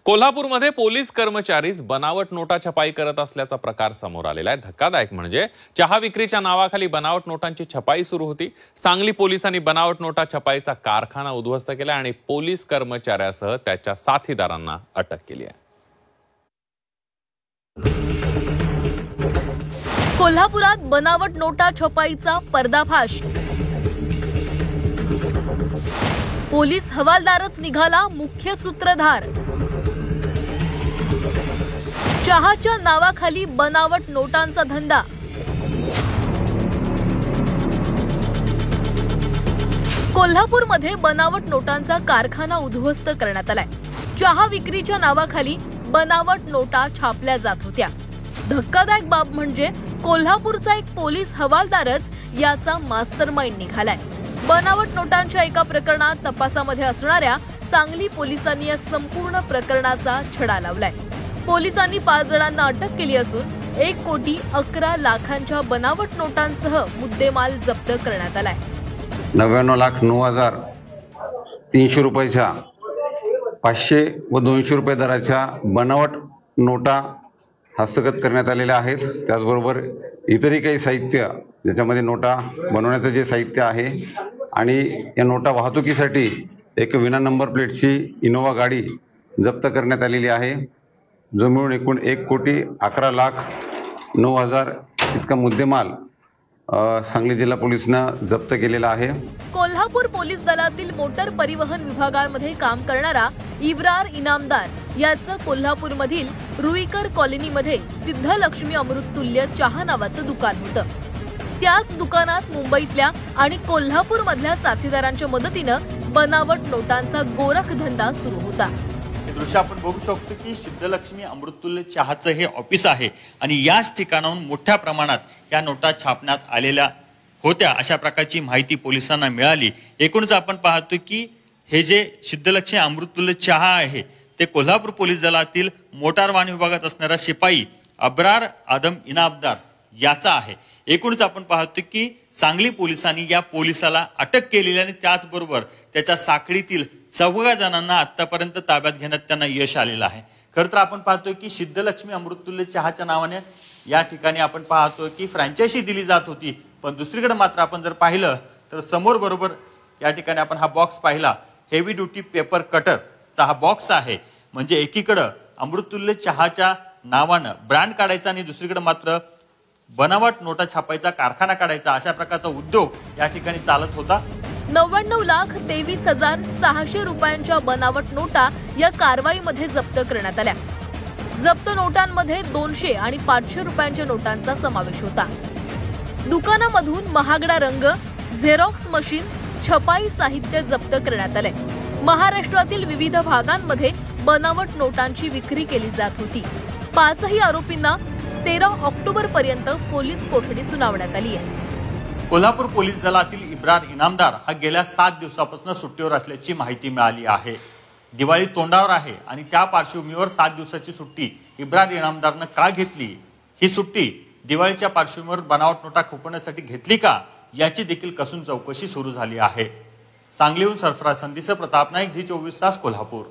कोल्हापूरमध्ये पोलीस कर्मचारीच बनावट नोटा छपाई करत असल्याचा प्रकार समोर आलेला आहे। धक्कादायक म्हणजे चहा विक्रीच्या नावाखाली बनावट नोटांची छपाई सुरू होती। सांगली पोलिसांनी बनावट नोटा छपाईचा कारखाना उद्ध्वस्त केला आणि पोलीस कर्मचाऱ्यासह त्याच्या साथीदारांना अटक केली आहे। कोल्हापुरात बनावट नोटा छपाईचा पर्दाफाश। पोलीस हवालदारच निघाला मुख्य सूत्रधार। चहाच्या नावाखाली बनावट नोटांचा धंदा। कोल्हापूरमध्ये बनावट नोटांचा कारखाना उद्ध्वस्त करण्यात आलाय। चहा विक्रीच्या नावाखाली बनावट नोटा छापल्या जात होत्या। धक्कादायक बाब म्हणजे कोल्हापूरचा एक पोलीस हवालदारच याचा मास्टरमाइंड निघालाय। बनावट नोटांच्या एका प्रकरणात तपासामध्ये असणाऱ्या सांगली पोलिसांनी या संपूर्ण प्रकरणाचा छडा लावलाय। पोलिसांनी 5 जणांना अटक केली असून 1,11,00,000च्या बनावट नोटांसह मुद्देमाल जप्त करण्यात आलाय। 99,09,300 रुपयाच्या 500 व 200 रुपये दराच्या बनावट नोटा हस्तगत करण्यात आलेल्या आहेत। त्याचबरोबर इतरही काही साहित्य ज्याच्यामध्ये नोटा बनवण्याचं जे साहित्य आहे आणि या नोटा वाहतुकीसाठी एक विना नंबर प्लेटची इनोवा गाडी जप्त करण्यात आलेली आहे। जो मिळून एकूण 1,11,09,000 इतका मुद्देमाल सांगली जिल्हा पोलिसांना जप्त केलेला आहे। कोल्हापूर पोलीस दलातील मोटर परिवहन विभागामध्ये काम करणारा इब्रार इनामदार याचं कोल्हापूरमधील रुईकर कॉलनीमध्ये सिद्धलक्ष्मी अमृततुल्य चहा नावाचं दुकान होतं। त्याच दुकानात मुंबईतल्या आणि कोल्हापूरमधल्या साथीदारांच्या मदतीनं बनावट नोटांचा गोरखधंदा सुरू होता। दृश्य आपण बघू शकतो की सिद्धलक्ष्मी अमृततुल्य चहाचं हे ऑफिस आहे आणि याच ठिकाणाहून मोठ्या प्रमाणात या नोटा छापण्यात आलेल्या होत्या अशा प्रकारची माहिती पोलिसांना मिळाली। एकूणच आपण पाहतो की हे जे सिद्धलक्ष्मी अमृततुल्य चहा आहे ते कोल्हापूर पोलीस दलातील मोटार वाहन विभागात असणारा शिपाई अब्रार आदम इनामदार याचा आहे। एकूणच आपण पाहतो की सांगली पोलिसांनी या पोलिसाला अटक केलेली आणि त्याचबरोबर त्याच्या साखळीतील 14 जणांना आतापर्यंत ताब्यात घेण्यात त्यांना यश आलेलं आहे। खरं तर आपण पाहतोय की सिद्धलक्ष्मी अमृततुल्य चहाच्या नावाने या ठिकाणी आपण पाहतोय की फ्रँचायझी दिली जात होती, पण दुसरीकडे मात्र आपण जर पाहिलं तर समोर बरोबर या ठिकाणी आपण हा बॉक्स पाहिला, हेवी ड्युटी पेपर कटरचा हा बॉक्स आहे। म्हणजे एकीकडे अमृततुल्य चहाच्या नावानं ब्रँड काढायचा आणि दुसरीकडे मात्र बनावट नोटा छापायचा कारखाना काढायचा अशा प्रकारचा उद्योग या ठिकाणी चालत होता। 99,23,600 रुपयांच्या बनावट नोटा या कारवाईमध्ये जप्त करण्यात आल्या। जप्त नोटांमध्ये 200 आणि 500 रुपयांच्या नोटांचा समावेश होता। दुकानामधून महागडा रंग, झेरॉक्स मशीन, छपाई साहित्य जप्त करण्यात आले। महाराष्ट्रातील विविध भागांमध्ये बनावट नोटांची विक्री केली जात होती। 5ही आरोपींना 13 ऑक्टोबर पर्यंत पोलीस कोठडी सुनावण्यात आली आहे। कोल्हापूर पोलीस दलातील इब्रार इनामदार हा गेल्या 7 दिवसापासून सुट्टीवर असल्याची माहिती मिळाली आहे। दिवाळी तोंडावर आहे आणि त्या पार्श्वभूमीवर 7 दिवसाची सुट्टी इब्रार इनामदारनं का घेतली, ही सुट्टी दिवाळीच्या पार्श्वभूमीवर बनावट नोटा खपवण्यासाठी घेतली का याची देखील कसून चौकशी सुरू झाली आहे। सांगलीहून सरफराज संधीसह प्रताप नाईक, झी 24 तास, कोल्हापूर।